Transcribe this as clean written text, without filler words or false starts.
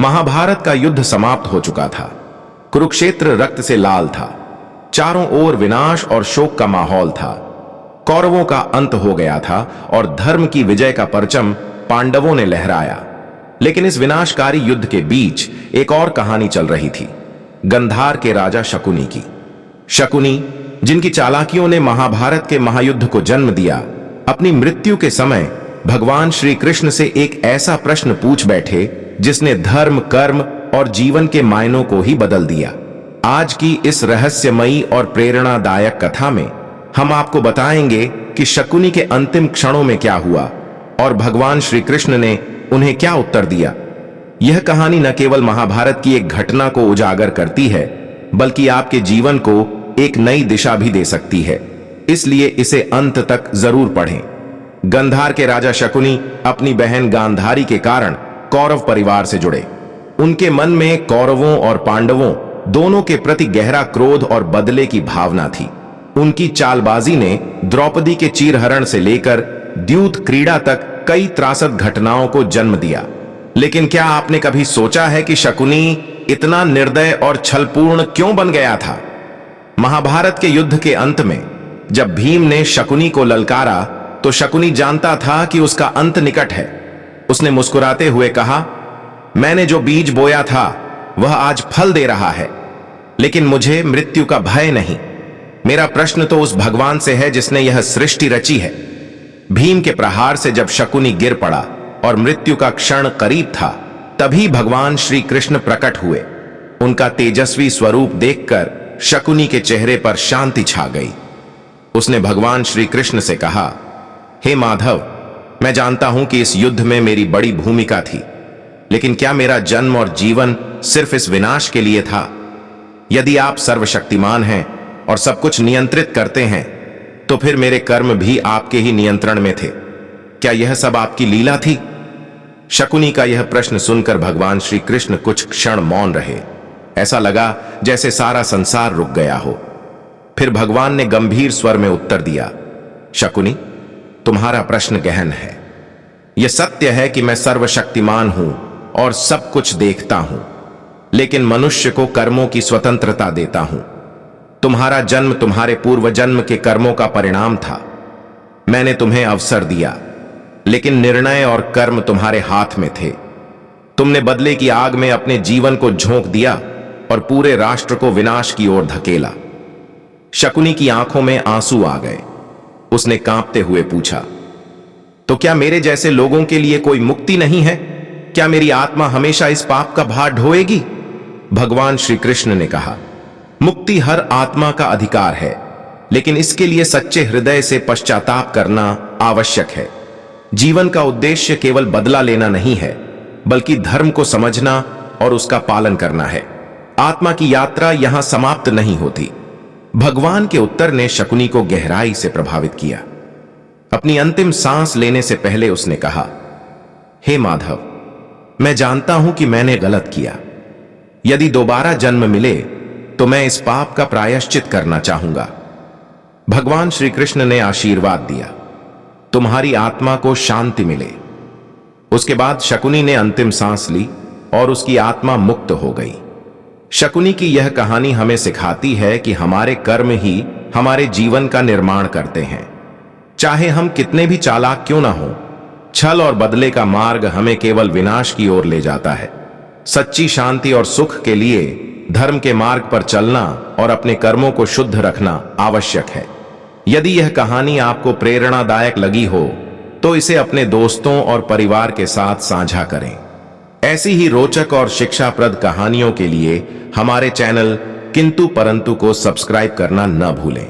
महाभारत का युद्ध समाप्त हो चुका था। कुरुक्षेत्र रक्त से लाल था। चारों ओर विनाश और शोक का माहौल था। कौरवों का अंत हो गया था और धर्म की विजय का परचम पांडवों ने लहराया। लेकिन इस विनाशकारी युद्ध के बीच एक और कहानी चल रही थी, गंधार के राजा शकुनी की। शकुनी, जिनकी चालाकियों ने महाभारत के महायुद्ध को जन्म दिया, अपनी मृत्यु के समय भगवान श्री कृष्ण से एक ऐसा प्रश्न पूछ बैठे जिसने धर्म, कर्म और जीवन के मायनों को ही बदल दिया। आज की इस रहस्यमयी और प्रेरणादायक कथा में हम आपको बताएंगे कि शकुनी के अंतिम क्षणों में क्या हुआ और भगवान श्री कृष्ण ने उन्हें क्या उत्तर दिया। यह कहानी न केवल महाभारत की एक घटना को उजागर करती है, बल्कि आपके जीवन को एक नई दिशा भी दे सकती है। इसलिए इसे अंत तक जरूर पढ़ें। गंधार के राजा शकुनी अपनी बहन गांधारी के कारण कौरव परिवार से जुड़े। उनके मन में कौरवों और पांडवों दोनों के प्रति गहरा क्रोध और बदले की भावना थी। उनकी चालबाजी ने द्रौपदी के चीरहरण से लेकर द्यूत क्रीड़ा तक कई त्रासद घटनाओं को जन्म दिया। लेकिन क्या आपने कभी सोचा है कि शकुनी इतना निर्दय और छलपूर्ण क्यों बन गया था? महाभारत के युद्ध के अंत में जब भीम ने शकुनी को ललकारा तो शकुनी जानता था कि उसका अंत निकट है। उसने मुस्कुराते हुए कहा, मैंने जो बीज बोया था वह आज फल दे रहा है, लेकिन मुझे मृत्यु का भय नहीं। मेरा प्रश्न तो उस भगवान से है जिसने यह सृष्टि रची है। भीम के प्रहार से जब शकुनी गिर पड़ा और मृत्यु का क्षण करीब था, तभी भगवान श्री कृष्ण प्रकट हुए। उनका तेजस्वी स्वरूप देखकर शकुनी के चेहरे पर शांति छा गई। उसने भगवान श्री कृष्ण से कहा, हे माधव, मैं जानता हूं कि इस युद्ध में मेरी बड़ी भूमिका थी, लेकिन क्या मेरा जन्म और जीवन सिर्फ इस विनाश के लिए था? यदि आप सर्वशक्तिमान हैं और सब कुछ नियंत्रित करते हैं, तो फिर मेरे कर्म भी आपके ही नियंत्रण में थे। क्या यह सब आपकी लीला थी? शकुनी का यह प्रश्न सुनकर भगवान श्री कृष्ण कुछ क्षण मौन रहे। ऐसा लगा जैसे सारा संसार रुक गया हो। फिर भगवान ने गंभीर स्वर में उत्तर दिया, शकुनी, तुम्हारा प्रश्न गहन है। यह सत्य है कि मैं सर्वशक्तिमान हूं और सब कुछ देखता हूं, लेकिन मनुष्य को कर्मों की स्वतंत्रता देता हूं। तुम्हारा जन्म तुम्हारे पूर्व जन्म के कर्मों का परिणाम था। मैंने तुम्हें अवसर दिया, लेकिन निर्णय और कर्म तुम्हारे हाथ में थे। तुमने बदले की आग में अपने जीवन को झोंक दिया और पूरे राष्ट्र को विनाश की ओर धकेला। शकुनी की आंखों में आंसू आ गए। उसने कांपते हुए पूछा, तो क्या मेरे जैसे लोगों के लिए कोई मुक्ति नहीं है? क्या मेरी आत्मा हमेशा इस पाप का भार ढोएगी? भगवान श्री कृष्ण ने कहा, मुक्ति हर आत्मा का अधिकार है, लेकिन इसके लिए सच्चे हृदय से पश्चाताप करना आवश्यक है। जीवन का उद्देश्य केवल बदला लेना नहीं है, बल्कि धर्म को समझना और उसका पालन करना है। आत्मा की यात्रा यहां समाप्त नहीं होती। भगवान के उत्तर ने शकुनी को गहराई से प्रभावित किया। अपनी अंतिम सांस लेने से पहले उसने कहा, हे माधव, मैं जानता हूं कि मैंने गलत किया। यदि दोबारा जन्म मिले तो मैं इस पाप का प्रायश्चित करना चाहूंगा। भगवान श्री कृष्ण ने आशीर्वाद दिया, तुम्हारी आत्मा को शांति मिले। उसके बाद शकुनी ने अंतिम सांस ली और उसकी आत्मा मुक्त हो गई। शकुनी की यह कहानी हमें सिखाती है कि हमारे कर्म ही हमारे जीवन का निर्माण करते हैं। चाहे हम कितने भी चालाक क्यों ना हो, छल और बदले का मार्ग हमें केवल विनाश की ओर ले जाता है। सच्ची शांति और सुख के लिए धर्म के मार्ग पर चलना और अपने कर्मों को शुद्ध रखना आवश्यक है। यदि यह कहानी आपको प्रेरणादायक लगी हो तो इसे अपने दोस्तों और परिवार के साथ साझा करें। ऐसी ही रोचक और शिक्षाप्रद कहानियों के लिए हमारे चैनल किंतु परंतु को सब्सक्राइब करना न भूलें।